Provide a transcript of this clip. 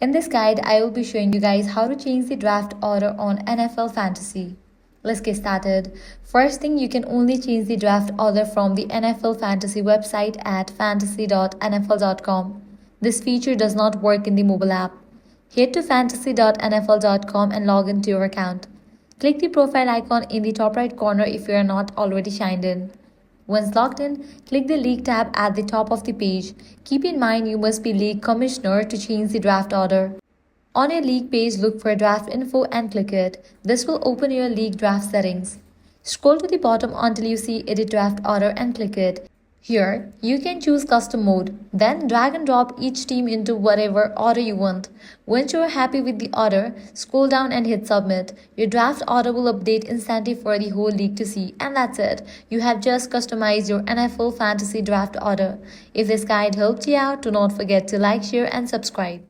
In this guide, I will be showing you guys how to change the draft order on NFL Fantasy. Let's get started. First thing, you can only change the draft order from the NFL Fantasy website at fantasy.nfl.com. This feature does not work in the mobile app. Head to fantasy.nfl.com and log into your account. Click the profile icon in the top right corner if you are not already signed in. Once logged in, click the League tab at the top of the page. Keep in mind you must be League Commissioner to change the draft order. On your league page, look for draft info and click it. This will open your league draft settings. Scroll to the bottom until you see edit draft order and click it. Here, you can choose custom mode. Then drag and drop each team into whatever order you want. Once you are happy with the order, scroll down and hit submit. Your draft order will update instantly for the whole league to see. And that's it. You have just customized your NFL Fantasy draft order. If this guide helped you out, do not forget to like, share and subscribe.